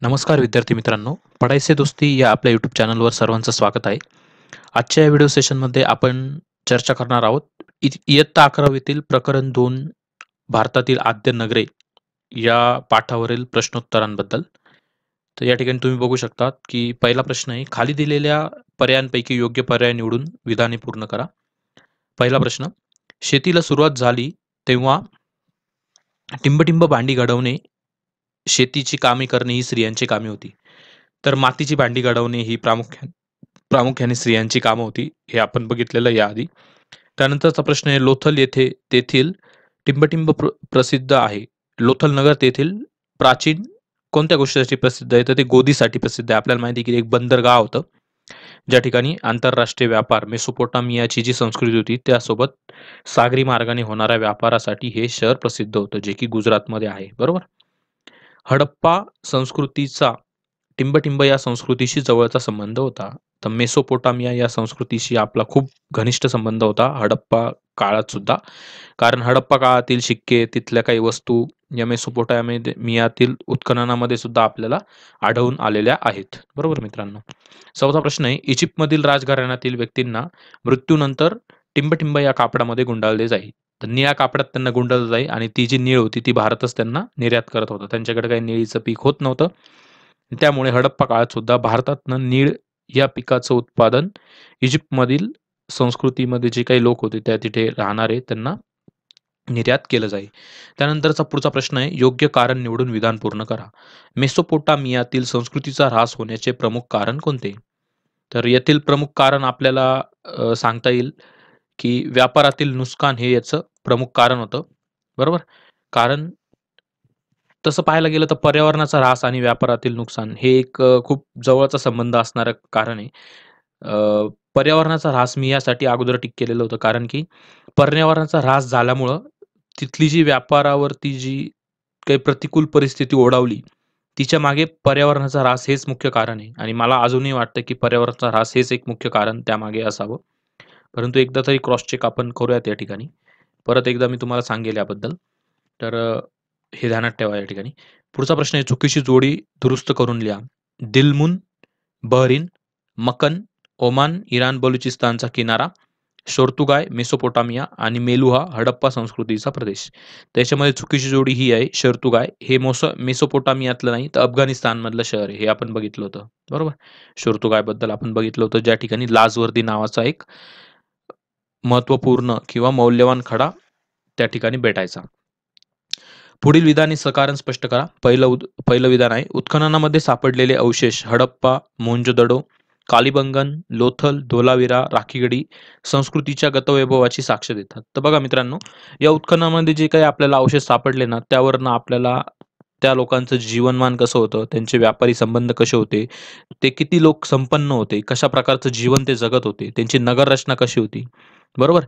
नमस्कार विद्यार्थी मित्रांनो, पढ़ाई से दोस्ती या आपल्या यूट्यूब चॅनलवर सर्वांचं स्वागत आहे. आजच्या या व्हिडिओ सेशनमध्ये आपण चर्चा करणार आहोत इयत्ता 11वीतील प्रकरण 2 भारतातील आद्य नगरे या पाठावरील प्रश्नोत्तरांबद्दल. तर या ठिकाणी तुम्ही बघू शकता की पहिला प्रश्न आहे, खाली दिलेल्या पर्यायांपैकी योग्य पर्याय निवडून विधाने पूर्ण करा. पहिला प्रश्न, शेतीला सुरुवात झाली तेव्हा टिंबटिंब भांडी घडवणे, शेतीची कामे करणे ही स्त्रियांची कामे होती. तर मातीची भांडी घडवणे ही प्रामुख्याने स्त्रियांची कामं होती. हे आपण बघितलेलं याआधी. त्यानंतरचा प्रश्न आहे, लोथल येथे तेथील टिंबटिंब प्रसिद्ध आहे. लोथल नगर तेथील प्राचीन कोणत्या गोष्टीसाठी प्रसिद्ध आहे? तर ते गोदीसाठी प्रसिद्ध आहे. आपल्याला माहिती आहे की एक बंदरगाव होतं, ज्या ठिकाणी आंतरराष्ट्रीय व्यापार मेसोपोटामियाची जी संस्कृती होती त्यासोबत सागरी मार्गाने होणाऱ्या व्यापारासाठी हे शहर प्रसिद्ध होतं, जे की गुजरातमध्ये आहे. बरोबर. हडप्पा संस्कृतीचा टिंबटिंब या संस्कृतीशी जवळचा संबंध होता. तर मेसोपोटामिया या संस्कृतीशी आपला खूप घनिष्ठ संबंध होता हडप्पा काळात सुद्धा. कारण हडप्पा काळातील शिक्के, तिथल्या काही वस्तू या मेसोपोटामियातील उत्खननामध्ये सुद्धा आपल्याला आढळून आलेल्या आहेत. बरोबर मित्रांनो. चौथा प्रश्न आहे, इजिप्तमधील राजघराण्यातील व्यक्तींना मृत्यूनंतर टिंबटिंब या कापडामध्ये गुंडाळले जाई. तर निळ्या कापडात त्यांना गुंडाळलं जाई आणि ती जी नीळ होती ती भारतच त्यांना निर्यात करत होता. त्यांच्याकडे काही निळीचं पीक होत नव्हतं. त्यामुळे हडप्पा काळात सुद्धा भारतातनं नीळ या पिकाचं उत्पादन इजिप्तमधील संस्कृतीमध्ये जे काही लोक होते त्या तिथे राहणारे त्यांना निर्यात केलं जाई. त्यानंतरचा पुढचा प्रश्न आहे, योग्य कारण निवडून विधान पूर्ण करा. मेसोपोटामियातील संस्कृतीचा ह्रास होण्याचे प्रमुख कारण कोणते? तर येथील प्रमुख कारण आपल्याला सांगता येईल की व्यापारातील नुकसान हे याचं प्रमुख कारण होतं. बरोबर. कारण तसं पाहायला गेलं तर पर्यावरणाचा ऱ्हास आणि व्यापारातील नुकसान हे एक खूप जवळचा संबंध असणारं कारण आहे. पर्यावरणाचा ऱ्हास मी यासाठी अगोदर टिक केलेलं होतं, कारण की पर्यावरणाचा ऱ्हास झाल्यामुळं तिथली जी व्यापारावरती जी काही प्रतिकूल परिस्थिती ओढावली, तिच्या मागे पर्यावरणाचा ऱ्हास हेच मुख्य कारण आहे आणि मला अजूनही वाटतं की पर्यावरणाचा ऱ्हास हेच एक मुख्य कारण त्यामागे असावं. परंतु एकदा तरी क्रॉस चेक आपण करूयात या ठिकाणी. परत एकदा मी तुम्हाला सांगेल याबद्दल. तर हे ध्यानात ठेवा या ठिकाणी. पुढचा प्रश्न आहे, चुकीची जोडी दुरुस्त करून लिहा. दिलमुन, बहरीन, मकन, ओमान, इराण, बलुचिस्तानचा किनारा, शोर्तुगाय, मेसोपोटामिया आणि मेलुहा हडप्पा संस्कृतीचा प्रदेश. त्याच्यामध्ये चुकीची जोडी ही आहे शोर्तुगाय. हे मेसोपोटामियातलं नाही तर अफगाणिस्तानमधलं शहर आहे. हे आपण बघितलं होतं. बरोबर. शोर्तुगायबद्दल आपण बघितलं होतं, ज्या ठिकाणी लाजवर्दी नावाचा एक महत्त्वपूर्ण किंवा मौल्यवान खडा त्या ठिकाणी भेटायचा. पुढील विधाने सकारण स्पष्ट करा. पहिलं विधान आहे, उत्खननामध्ये सापडलेले अवशेष हडप्पा, मोहनजोदडो, कालिबंगन, लोथल, धोलावीरा, राखीगढी संस्कृतीच्या गतवैभवाची साक्ष देतात. तर बघा मित्रांनो, या उत्खननामध्ये जे काही आपल्याला अवशेष सापडले ना, त्यावरनं आपल्याला त्या लोकांचं जीवनमान कसं होतं, त्यांचे व्यापारी संबंध कसे होते, ते किती लोक संपन्न होते, कशा प्रकारचं जीवन ते जगत होते, त्यांची नगररचना कशी होती. बरोबर.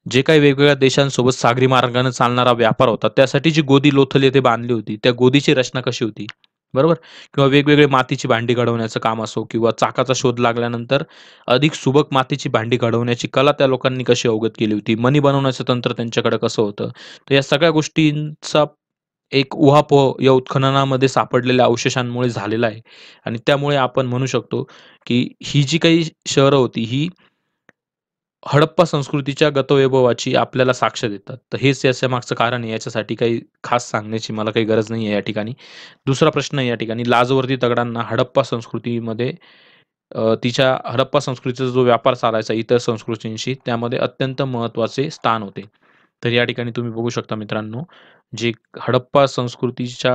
जे काही वेगवेगळ्या देशांसोबत सागरी मार्गाने चालणारा व्यापार होता, त्यासाठी जी गोदी लोथल येथे बांधली होती, त्या गोदीची रचना कशी होती, बरोबर? किंवा वेगवेगळे मातीची भांडी घडवण्याचं काम असो किंवा चाकाचा शोध लागल्यानंतर अधिक सुबक मातीची भांडी घडवण्याची कला त्या लोकांनी कशी अवगत केली होती, मणी बनवण्याचं तंत्र त्यांच्याकडे कसं होतं. तर या सगळ्या गोष्टींचा एक उहापोह या उत्खननामध्ये सापडलेल्या अवशेषांमुळे झालेला आहे आणि त्यामुळे आपण म्हणू शकतो, की ही जी काही शहरं होती, ही हडप्पा संस्कृतीच्या गतवैभवाची आपल्याला साक्ष देतात. तर हेच याच्या मागचं कारण आहे. याच्यासाठी काही खास सांगण्याची मला काही गरज नाही आहे या ठिकाणी. दुसरा प्रश्न आहे या ठिकाणी, लाजवर्दी दगडांना हडप्पा संस्कृतीमध्ये तिच्या हडप्पा संस्कृतीचा जो व्यापार चालायचा इतर संस्कृतींशी, त्यामध्ये अत्यंत महत्त्वाचे स्थान होते. तर या ठिकाणी तुम्ही बघू शकता मित्रांनो, जे हडप्पा संस्कृतीच्या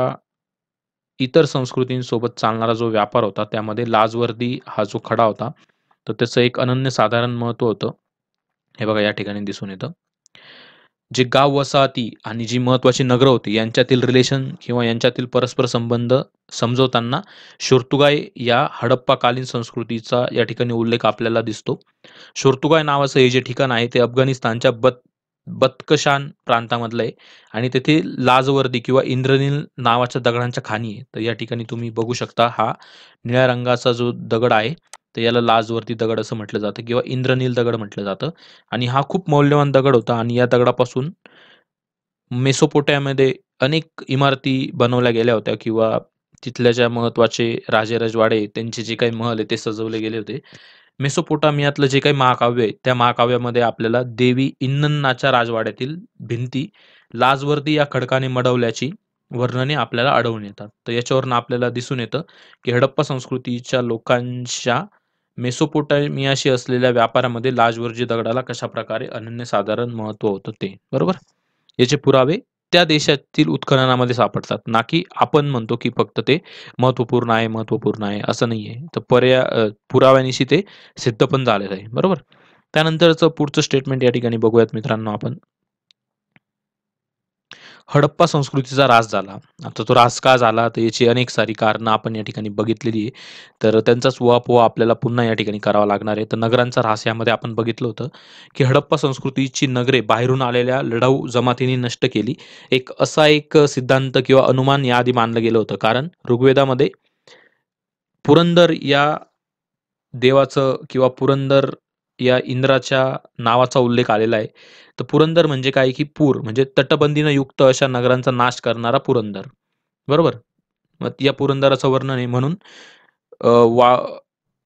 इतर संस्कृतींसोबत चालणारा जो व्यापार होता, त्यामध्ये लाजवर्दी हा जो खडा होता, तर त्याचं एक अनन्यसाधारण महत्त्व होतं. हे बघा या ठिकाणी दिसून येतं. जे गाव वसाहती आणि जी महत्त्वाची नगरं होती यांच्यातील रिलेशन किंवा यांच्यातील परस्पर संबंध समजवताना शोर्तुगाय या हडप्पाकालीन संस्कृतीचा या ठिकाणी उल्लेख आपल्याला दिसतो. शोर्तुगाय नावाचं हे जे ठिकाण आहे ते अफगाणिस्तानच्या बदकशान प्रांतामधलं आहे आणि तेथे लाजवर्दी किंवा इंद्रनील नावाच्या दगडांच्या खाणी आहे. तर या ठिकाणी तुम्ही बघू शकता हा निळ्या रंगाचा जो दगड आहे, तर याला लाजवर्दी दगड असं म्हटलं जातं किंवा इंद्रनील दगड म्हटलं जातं आणि हा खूप मौल्यवान दगड होता आणि या दगडापासून मेसोपोटॅमियामध्ये अनेक इमारती बनवल्या गेल्या होत्या किंवा तिथल्या ज्या महत्त्वाचे राजे-रजवाडे, त्यांचे जे काही महल आहे ते सजवले गेले होते. मेसोपोटामियातलं जे काही महाकाव्य आहे, त्या महाकाव्यामध्ये आपल्याला देवी इन्नन्नाच्या राजवाड्यातील भिंती लाजवर्दी या खडकाने मढवल्याची वर्णने आपल्याला आढळून येतात. तर याच्यावरून आपल्याला दिसून येतं, की हडप्पा संस्कृतीच्या लोकांच्या मेसोपोटामियाशी असलेल्या व्यापारामध्ये लाजवर्दी दगडाला कशाप्रकारे अनन्यसाधारण महत्त्व होतं ते. बरोबर? याचे पुरावे त्या देशातील उत्खननामध्ये सापडतात. ना की आपण म्हणतो, की फक्त ते महत्त्वपूर्ण आहे, महत्त्वपूर्ण आहे असं नाहीये. तर पुराव्यानिशी ते सिद्ध पण झालेलं आहे. बरोबर? त्यानंतरचं पुढचं स्टेटमेंट या ठिकाणी बघूयात मित्रांनो आपण. हडप्पा संस्कृतीचा ऱ्हास झाला. आता तो ऱ्हास का झाला? तर याची अनेक सारी कारणं आपण या ठिकाणी बघितलेली आहे. तर त्यांचाच उहापोह आपल्याला पुन्हा या ठिकाणी करावा लागणार आहे. तर नगरांचा ऱ्हास यामध्ये आपण बघितलं होतं, की हडप्पा संस्कृतीची नगरे बाहेरून आलेल्या लढाऊ जमातींनी नष्ट केली. एक सिद्धांत किंवा अनुमान याआधी मानलं गेलं होतं. कारण ऋग्वेदामध्ये पुरंदर या देवाचं किंवा पुरंदर या इंद्राच्या नावाचा उल्लेख आलेला आहे. तर पुरंदर म्हणजे काय, की पूर म्हणजे तटबंदीनं युक्त अशा नगरांचा नाश करणारा पुरंदर. बरोबर? मग या पुरंदराचं वर्णन आहे म्हणून अ, वा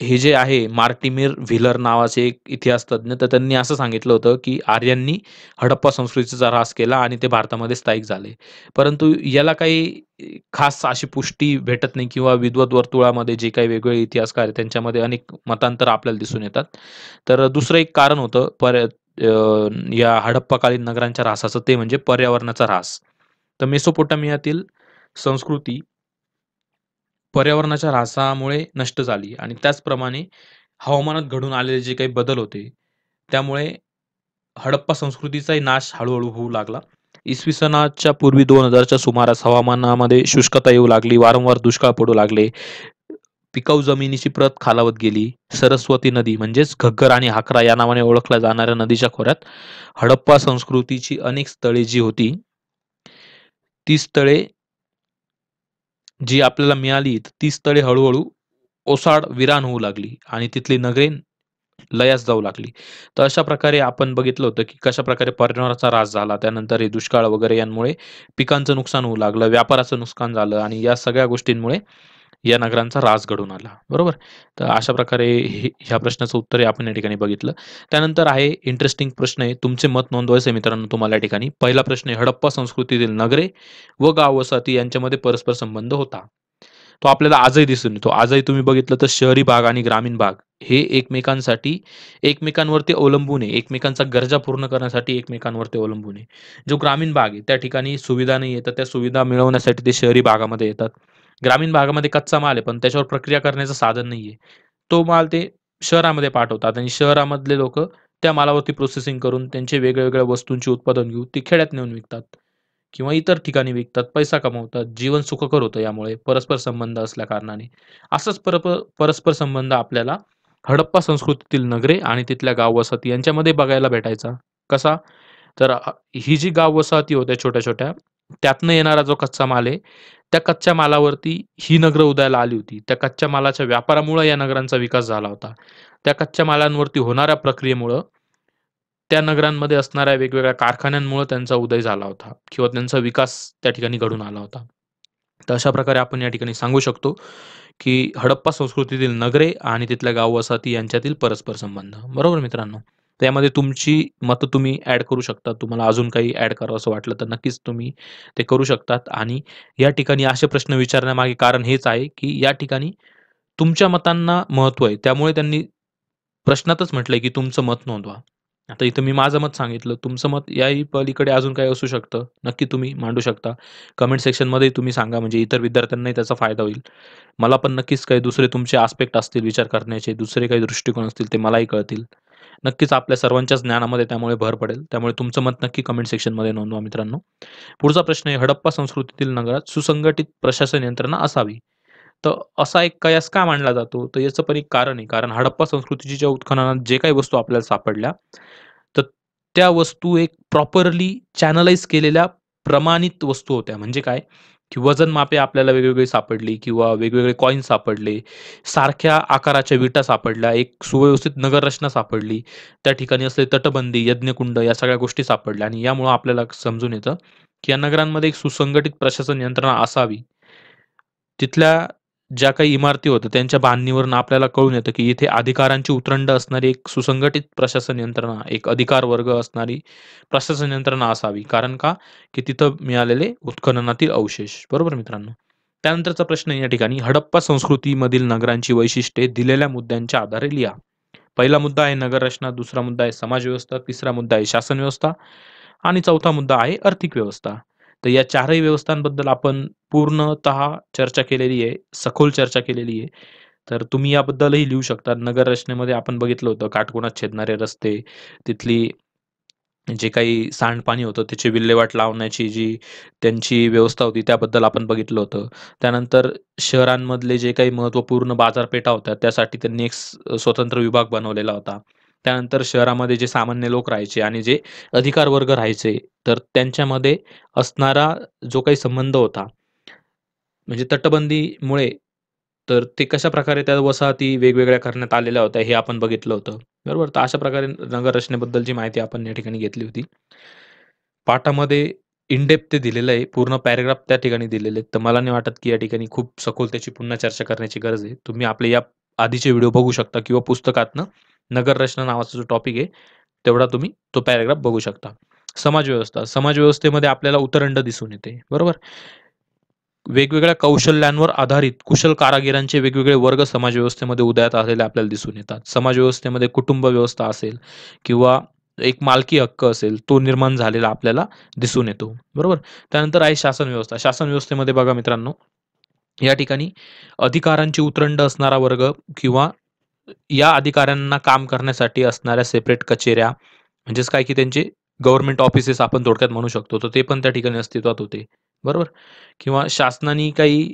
हे जे आहे मार्टिमिर व्हीलर नावाचे एक इतिहासतज्ञ, तर त्यांनी असं सांगितलं होतं, की आर्यांनी हडप्पा संस्कृतीचा ऱ्हास केला आणि ते भारतामध्ये स्थायिक झाले. परंतु याला काही खास अशी पुष्टी भेटत नाही किंवा विद्वत वर्तुळामध्ये जे काही वेगवेगळे इतिहासकार आहेत, त्यांच्यामध्ये अनेक मतांतर आपल्याला दिसून येतात. तर दुसरं एक कारण होतं या हडप्पाकालीन नगरांच्या ऱ्हासाचं ते म्हणजे पर्यावरणाचा ऱ्हास. तर मेसोपोटामियातील संस्कृती पर्यावरणाच्या ऱ्हासामुळे नष्ट झाली आणि त्याचप्रमाणे हवामानात घडून आलेले जे काही बदल होते, त्यामुळे हडप्पा संस्कृतीचाही नाश हळू-हळू होऊ लागला. इसवी सनाच्या पूर्वी 2000च्या सुमारास हवामानामध्ये शुष्कता येऊ लागली, वारंवार दुष्काळ पडू लागले, पिकाऊ जमिनीची प्रत खालावत गेली. सरस्वती नदी म्हणजेच घग्गर आणि हाकरा या नावाने ओळखल्या जाणाऱ्या नदीच्या खोऱ्यात हडप्पा संस्कृतीची अनेक स्थळे जी होती, ती स्थळे जी आपल्याला मिळाली, ती स्थळे हळू ओसाड, विरान होऊ लागली आणि तिथली नगरे लयास जाऊ लागली. तर अशा प्रकारे आपण बघितलं होतं, की कशाप्रकारे पर्यावरणाचा ऱ्हास झाला. त्यानंतर हे दुष्काळ वगैरे यांमुळे पिकांचं नुकसान होऊ लागलं, व्यापाराचं नुकसान झालं आणि या सगळ्या गोष्टींमुळे या नगरांचा ऱ्हास घडून आला. बरोबर? तर अशा प्रकारे ह्या प्रश्नाचं उत्तर हे आपण या ठिकाणी बघितलं. त्यानंतर आहे इंटरेस्टिंग प्रश्न आहे. तुमचे मत नोंदवायचं आहे मित्रांनो तुम्हाला या ठिकाणी. पहिला प्रश्न आहे, हडप्पा संस्कृतीतील नगरे व गाव वसाहती यांच्यामध्ये परस्पर संबंध होता. तो आपल्याला आजही दिसून येतो. आजही तुम्ही बघितलं तर शहरी भाग आणि ग्रामीण भाग हे एकमेकांवरती अवलंबून आहे. एकमेकांच्या गरजा पूर्ण करण्यासाठी एकमेकांवरती अवलंबून आहे. जो ग्रामीण भाग आहे त्या ठिकाणी सुविधा नाही तर त्या सुविधा मिळवण्यासाठी ते शहरी भागामध्ये येतात. ग्रामीण भागामध्ये कच्चा माल आहे, पण त्याच्यावर प्रक्रिया करण्याचं साधन नाहीये. तो माल ते शहरामध्ये पाठवतात आणि शहरामधले लोकं त्या मालावरती प्रोसेसिंग करून त्यांचे वेगवेगळ्या वस्तूंची उत्पादन घेऊन ती खेड्यात नेऊन विकतात. किंवा इतर ठिकाणी विकतात, पैसा कमवतात. जीवन सुखकर होतं यामुळे परस्पर संबंध असल्याकारणाने. असंच परस्पर संबंध आपल्याला हडप्पा संस्कृतीतील नगरे आणि तिथल्या गाव वसाहती यांच्यामध्ये बघायला भेटायचा. कसा? तर ही जी गाव वसाहती होत्या छोट्या-छोट्या, त्यातनं येणारा जो कच्चा माल आहे, त्या कच्च्या मालावरती ही नगरं उदयाला आली होती. त्या कच्च्या मालाच्या व्यापारामुळं या नगरांचा विकास झाला होता. त्या कच्च्या मालांवरती होणाऱ्या प्रक्रियेमुळं त्या नगरांमध्ये असणाऱ्या वेगवेगळ्या कारखान्यांमुळं त्यांचा उदय झाला होता किंवा त्यांचा विकास त्या ठिकाणी घडून आला होता. तर अशा प्रकारे आपण या ठिकाणी सांगू शकतो, की हडप्पा संस्कृतीतील नगरे आणि तिथल्या गाव वसाहती यांच्यातील परस्पर संबंध. बरोबर मित्रांनो? त्यामध्ये तुमची मतं तुम्ही ॲड करू शकता. तुम्हाला अजून काही ॲड करावसं वाटलं तर नक्कीच तुम्ही ते करू शकतात आणि या ठिकाणी असे प्रश्न विचारण्यामागे कारण हेच आहे, की या ठिकाणी तुमच्या मतांना महत्त्व आहे. त्यामुळे त्यांनी प्रश्नातच म्हटलंय, की तुमचं मत नोंदवा. आता इथं मी माझं मत सांगितलं. तुमचं मत याही पलीकडे अजून काही असू शकतं. नक्की तुम्ही मांडू शकता. कमेंट सेक्शनमध्ये तुम्ही सांगा म्हणजे इतर विद्यार्थ्यांनाही त्याचा फायदा होईल. मला पण नक्कीच काही दुसरे तुमचे आस्पेक्ट असतील विचार करण्याचे, दुसरे काही दृष्टिकोन असतील ते मलाही कळतील. नक्कीच आपल्या सर्वांच्याच ज्ञानामध्ये त्यामुळे भर पडेल. त्यामुळे तुमचं मत नक्की कमेंट सेक्शनमध्ये नोंदवा मित्रांनो. पुढचा प्रश्न आहे हडप्पा संस्कृतीतील नगरात सुसंघटित प्रशासन यंत्रणा असावी. तर असा एक कयास का मांडला जातो? तर याचं पण एक कारण आहे. कारण हडप्पा संस्कृतीच्या उत्खननात जे काही वस्तू आपल्याला सापडल्या, तर त्या वस्तू एक प्रॉपरली चॅनलाइज केलेल्या प्रमाणित वस्तू होत्या. म्हणजे काय? की वजन मापे आपल्याला वेगवेगळी सापडली किंवा वेगवेगळे कॉइन सापडले, सारख्या आकाराच्या विटा सापडल्या, एक सुव्यवस्थित नगररचना सापडली. त्या ठिकाणी असलेली तटबंदी, यज्ञकुंड या सगळ्या गोष्टी सापडल्या आणि यामुळं आपल्याला समजून येतं, की या नगरांमध्ये एक सुसंघटित प्रशासन यंत्रणा असावी. तिथल्या ज्या काही इमारती होत्या त्यांच्या बांधणीवरून आपल्याला कळून येतं, की इथे अधिकारांची उतरंड असणारी एक सुसंघटित प्रशासन यंत्रणा, एक अधिकार वर्ग असणारी प्रशासन यंत्रणा असावी. कारण का? की तिथं मिळालेले उत्खननातील अवशेष. बरोबर मित्रांनो? त्यानंतरचा प्रश्न या ठिकाणी हडप्पा संस्कृतीमधील नगरांची वैशिष्ट्ये दिलेल्या मुद्द्यांच्या आधारे लिहा. पहिला मुद्दा आहे नगररचना, दुसरा मुद्दा आहे समाजव्यवस्था, तिसरा मुद्दा आहे शासन व्यवस्था आणि चौथा मुद्दा आहे आर्थिक व्यवस्था. तर या चारही व्यवस्थांबद्दल आपण पूर्णतः चर्चा केलेली आहे, सखोल चर्चा केलेली आहे. तर तुम्ही याबद्दलही लिहू शकता. नगर रचनेमध्ये आपण बघितलं होतं काटकोनात छेदणारे रस्ते, तिथली जे काही सांडपाणी होतं त्याची विल्हेवाट लावण्याची जी त्यांची व्यवस्था होती त्याबद्दल आपण बघितलं होतं. त्यानंतर शहरांमधले जे काही महत्त्वपूर्ण बाजारपेठा होत्या त्यासाठी त्यांनी एक स्वतंत्र विभाग बनवलेला होता. त्यानंतर शहरामध्ये जे सामान्य लोक राहायचे आणि जे अधिकार वर्ग राहायचे, तर त्यांच्यामध्ये असणारा जो काही संबंध होता, म्हणजे तटबंदीमुळे तर ते कशाप्रकारे त्या वसाहती वेगवेगळ्या करण्यात आलेल्या होत्या हे आपण बघितलं होतं. बरोबर? तर अशा प्रकारे नगर रचनेबद्दलची माहिती आपण या ठिकाणी घेतली होती. पाठामध्ये इन डेप्थ ते दिलेलं आहे. पूर्ण पॅराग्राफ त्या ठिकाणी दिलेले आहेत. तर मला नाही वाटत, की या ठिकाणी खूप सखोल त्याची पुन्हा चर्चा करण्याची गरज आहे. तुम्ही आपले या आधीचे व्हिडिओ बघू शकता किंवा पुस्तकातनं नगर रचना नावाचा जो टॉपिक आहे, तेवढा तुम्ही तो पॅराग्राफ बघू शकता. समाजव्यवस्था. समाजव्यवस्थेमध्ये आपल्याला उतरंड दिसून येते. बरोबर? वेगवेगळ्या कौशल्यांवर आधारित कुशल कारागिरांचे वेगवेगळे वर्ग समाजव्यवस्थेमध्ये उदयास आलेले आपल्याला दिसून येतात. समाजव्यवस्थेमध्ये कुटुंब व्यवस्था असेल किंवा एक मालकी हक्क असेल, तो निर्माण झालेला आपल्याला दिसून येतो. बरोबर? त्यानंतर आहे शासन व्यवस्था. शासन व्यवस्थेमध्ये बघा मित्रांनो, या ठिकाणी अधिकारांची उतरंड असणारा वर्ग किंवा या अधिकाऱ्यांना काम करण्यासाठी असणाऱ्या सेपरेट कचेऱ्या, म्हणजेच काय की त्यांचे गव्हर्नमेंट ऑफिसेस आपण थोडक्यात म्हणू शकतो. तर ते पण त्या ठिकाणी अस्तित्वात होते. बरोबर? किंवा शासनाने काही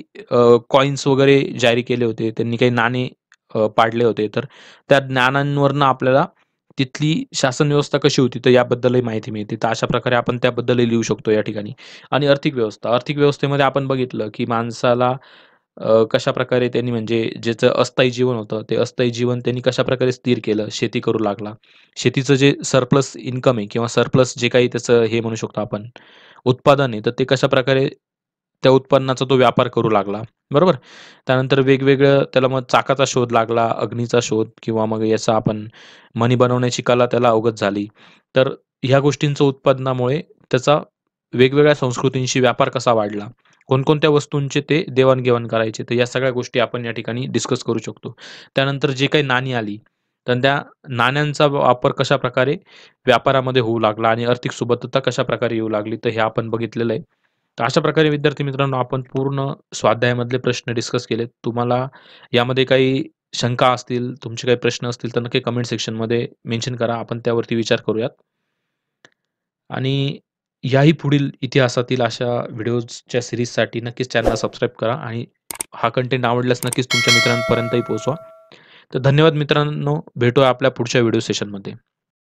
कॉइन्स वगैरे जारी केले होते. त्यांनी काही नाणे पाडले होते. तर त्या नाण्यांवरनं आपल्याला तिथली शासन व्यवस्था कशी होती, तर याबद्दलही माहिती मिळते. तर अशा प्रकारे आपण त्याबद्दलही लिहू शकतो या ठिकाणी. आणि आर्थिक व्यवस्था. आर्थिक व्यवस्थेमध्ये आपण बघितलं, की माणसाला कशाप्रकारे त्यांनी म्हणजे ज्याचं अस्थायी जीवन होतं, ते अस्थायी जीवन त्यांनी कशाप्रकारे स्थिर केलं, शेती करू लागला. शेतीचं जे सरप्लस इन्कम आहे किंवा सरप्लस जे काही त्याचं हे म्हणू शकतो आपण, उत्पादन आहे, तर ते कशाप्रकारे त्या उत्पन्नाचा तो व्यापार करू लागला. बरोबर? त्यानंतर वेगवेगळं त्याला मग चाकाचा शोध लागला, अग्नीचा शोध किंवा मग याचा आपण मणी बनवण्याची कला त्याला अवगत झाली. तर ह्या गोष्टींचं उत्पादनामुळे त्याचा वेगवेगळ्या संस्कृतींशी व्यापार कसा वाढला. कोणकोणत्या वस्तूंचे ते देवाण-घेवाण करायचे. तर या सगळ्या गोष्टी आपण या ठिकाणी डिस्कस करू शकतो. त्यानंतर जे काही नाणी आली, तर त्या नाण्यांचा वापर कशाप्रकारे व्यापारामध्ये होऊ लागला आणि आर्थिक सुबत्ता कशाप्रकारे येऊ लागली, तर हे आपण बघितलेलं आहे. तर अशा प्रकारे विद्यार्थी मित्रांनो आपण पूर्ण स्वाध्यायामधले प्रश्न डिस्कस केलेत. तुम्हाला यामध्ये काही शंका असतील, तुमचे काही प्रश्न असतील, तर नक्की कमेंट सेक्शनमध्ये मेन्शन करा. आपण त्यावरती विचार करूयात. आणि याही पुढील इतिहासातील अशा व्हिडिओजच्या सीरीजसाठी नक्कीच चॅनलला सबस्क्राईब करा आणि हा कंटेंट आवडल्यास नक्कीच तुमच्या मित्रांपर्यंतही पोहोचवा. तर धन्यवाद मित्रांनो. भेटूया आपल्या पुढच्या व्हिडिओ सेशनमध्ये.